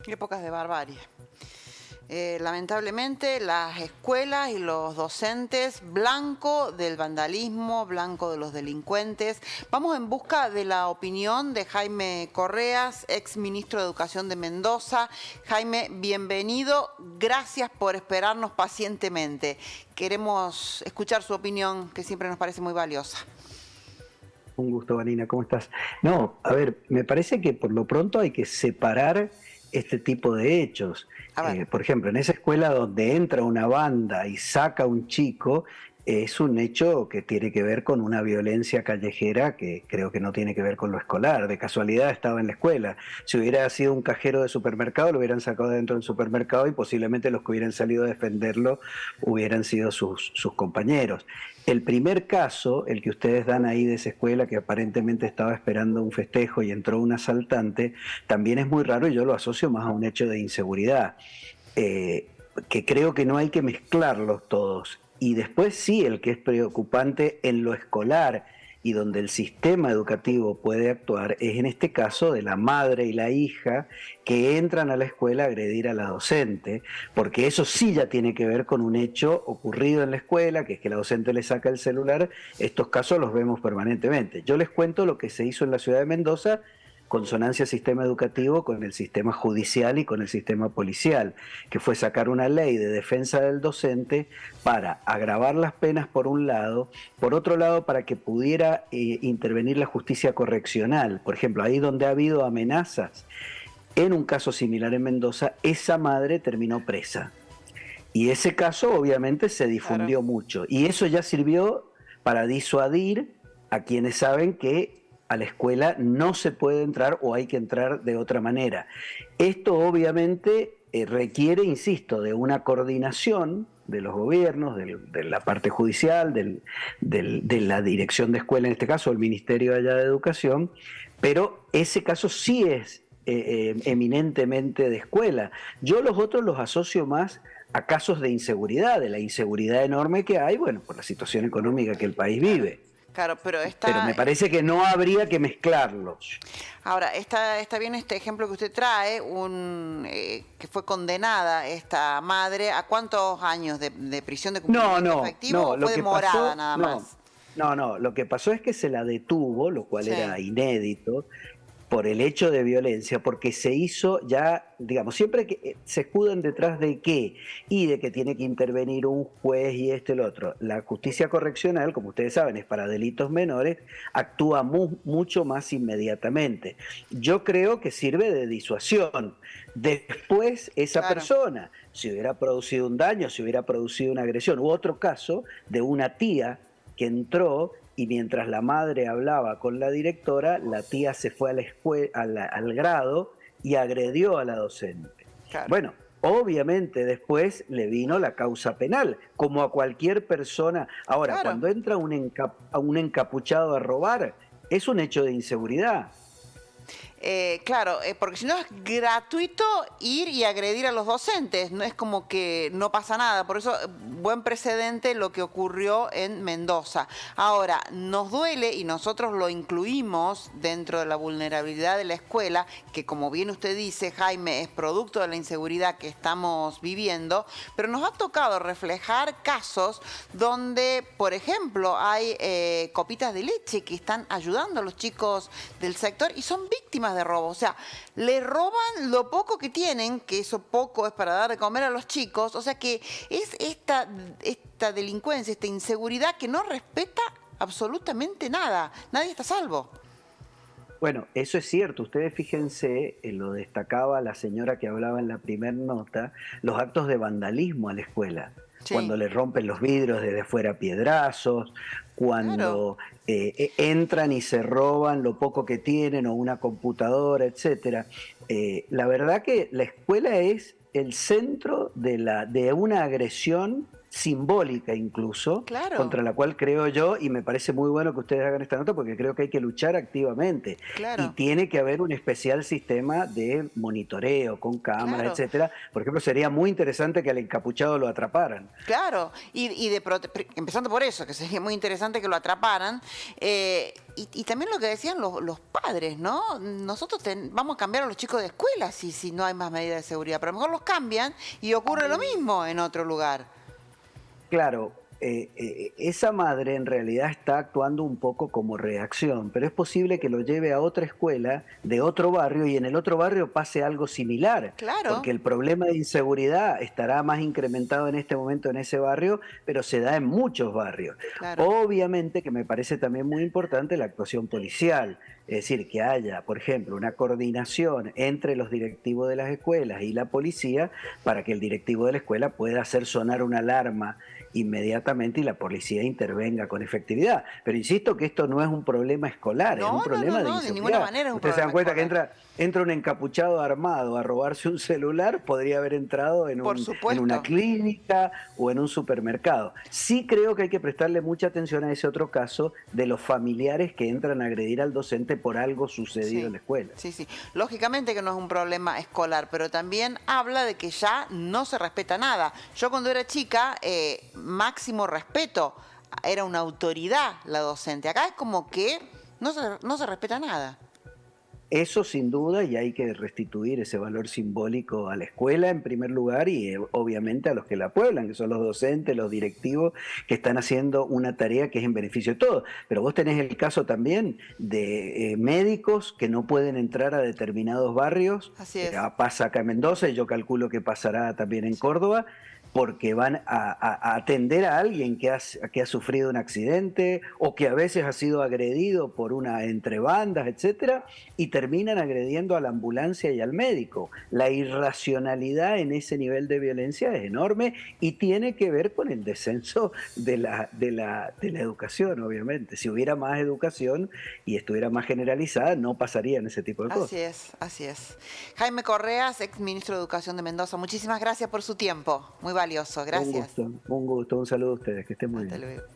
Épocas de barbarie. Lamentablemente las escuelas y los docentes blanco del vandalismo, blanco de los delincuentes. Vamos en busca de la opinión de Jaime Correas, ex ministro de Educación de Mendoza. Jaime, bienvenido. Gracias por esperarnos pacientemente. Queremos escuchar su opinión, que siempre nos parece muy valiosa. Un gusto, Vanina, ¿cómo estás? No, a ver, me parece que por lo pronto hay que separar este tipo de hechos. Por ejemplo, en esa escuela donde entra una banda y saca a un chico, es un hecho que tiene que ver con una violencia callejera que creo que no tiene que ver con lo escolar. De casualidad estaba en la escuela. Si hubiera sido un cajero de supermercado, lo hubieran sacado de dentro del supermercado y posiblemente los que hubieran salido a defenderlo hubieran sido sus compañeros. El primer caso, el que ustedes dan ahí de esa escuela que aparentemente estaba esperando un festejo y entró un asaltante, también es muy raro y yo lo asocio más a un hecho de inseguridad, que creo que no hay que mezclarlos todos. Y después sí, el que es preocupante en lo escolar y donde el sistema educativo puede actuar es en este caso de la madre y la hija que entran a la escuela a agredir a la docente, porque eso sí ya tiene que ver con un hecho ocurrido en la escuela, que es que la docente le saca el celular. Estos casos los vemos permanentemente. Yo les cuento lo que se hizo en la ciudad de Mendoza, consonancia sistema educativo con el sistema judicial y con el sistema policial, que fue sacar una ley de defensa del docente para agravar las penas por un lado, por otro lado para que pudiera intervenir la justicia correccional. Por ejemplo, ahí donde ha habido amenazas, en un caso similar en Mendoza, esa madre terminó presa. Y ese caso obviamente se difundió mucho. Y eso ya sirvió para disuadir a quienes saben que a la escuela no se puede entrar o hay que entrar de otra manera. Esto obviamente requiere, insisto, de una coordinación de los gobiernos, de la parte judicial, de la dirección de escuela, en este caso el Ministerio allá de Educación, pero ese caso sí es eminentemente de escuela. Yo los otros los asocio más a casos de inseguridad, de la inseguridad enorme que hay, bueno, por la situación económica que el país vive. Claro, pero me parece que no habría que mezclarlos. Ahora, está bien este ejemplo que usted trae, que fue condenada esta madre, ¿a cuántos años de prisión de cumplimiento efectivo o fue demorada nada más? No, lo que pasó es que se la detuvo, lo cual era inédito, por el hecho de violencia, porque se hizo ya, digamos, siempre que se escudan detrás de qué, y de que tiene que intervenir un juez y esto y lo otro. La justicia correccional, como ustedes saben, es para delitos menores, actúa mucho más inmediatamente. Yo creo que sirve de disuasión. Después, esa persona, si hubiera producido un daño, si hubiera producido una agresión, u otro caso de una tía que entró y mientras la madre hablaba con la directora, la tía se fue a la al grado y agredió a la docente. Claro. Bueno, obviamente después le vino la causa penal, como a cualquier persona. Ahora, cuando entra un encapuchado a robar, es un hecho de inseguridad. Porque si no es gratuito ir y agredir a los docentes, no es como que no pasa nada, por eso buen precedente lo que ocurrió en Mendoza. Ahora, nos duele y nosotros lo incluimos dentro de la vulnerabilidad de la escuela, que como bien usted dice, Jaime, es producto de la inseguridad que estamos viviendo, pero nos ha tocado reflejar casos donde, por ejemplo, hay copitas de leche que están ayudando a los chicos del sector y son víctimas de robo, o sea, le roban lo poco que tienen, que eso poco es para dar de comer a los chicos, o sea que es esta delincuencia, esta inseguridad que no respeta absolutamente nada, nadie está a salvo. Bueno, eso es cierto, ustedes fíjense, lo destacaba la señora que hablaba en la primera nota, los actos de vandalismo a la escuela. Sí. Cuando le rompen los vidrios desde afuera a piedrazos, cuando entran y se roban lo poco que tienen o una computadora, etcétera. La verdad que la escuela es el centro de una agresión simbólica incluso, Claro. contra la cual creo yo, y me parece muy bueno que ustedes hagan esta nota porque creo que hay que luchar activamente. Y Claro. tiene que haber un especial sistema de monitoreo con cámaras, Claro. etcétera. Por ejemplo, sería muy interesante que al encapuchado lo atraparan. Claro, empezando por eso, que sería muy interesante que lo atraparan, y también lo que decían los padres, ¿no? Nosotros vamos a cambiar a los chicos de escuela si no hay más medidas de seguridad, pero a lo mejor los cambian y ocurre lo mismo en otro lugar. Claro, esa madre en realidad está actuando un poco como reacción, pero es posible que lo lleve a otra escuela de otro barrio y en el otro barrio pase algo similar, Claro, porque el problema de inseguridad estará más incrementado en este momento en ese barrio, pero se da en muchos barrios. claro. Obviamente que me parece también muy importante la actuación policial, es decir, que haya, por ejemplo, una coordinación entre los directivos de las escuelas y la policía para que el directivo de la escuela pueda hacer sonar una alarma inmediatamente y la policía intervenga con efectividad. Pero insisto que esto no es un problema escolar, es un problema de No, de ninguna inseguridad. manera es un Ustedes se dan problema cuenta que escolar. entra un encapuchado armado a robarse un celular, podría haber entrado en, Por en una supuesto. clínica o en un supermercado. Sí creo que hay que prestarle mucha atención a ese otro caso de los familiares que entran a agredir al docente por algo sucedido en la Sí, escuela. sí, sí. Lógicamente que no es un problema escolar, pero también habla de que ya no se respeta nada. Yo cuando era chica, máximo respeto, era una autoridad la docente. Acá es como que no se respeta nada. Eso sin duda, y hay que restituir ese valor simbólico a la escuela en primer lugar y obviamente a los que la pueblan, que son los docentes, los directivos, que están haciendo una tarea que es en beneficio de todos. Pero vos tenés el caso también de médicos que no pueden entrar a determinados barrios. Así es. Pasa acá en Mendoza y yo calculo que pasará también en Córdoba, porque van a atender a alguien que ha sufrido un accidente o que a veces ha sido agredido por una entre bandas, etcétera, y terminan agrediendo a la ambulancia y al médico. La irracionalidad en ese nivel de violencia es enorme y tiene que ver con el descenso de la educación, obviamente. Si hubiera más educación y estuviera más generalizada, no pasarían ese tipo de cosas. Así es, así es. Jaime Correas, ex ministro de Educación de Mendoza, muchísimas gracias por su tiempo. Muy valioso, gracias. Un gusto, un saludo a ustedes, que estén muy Hasta bien. luego.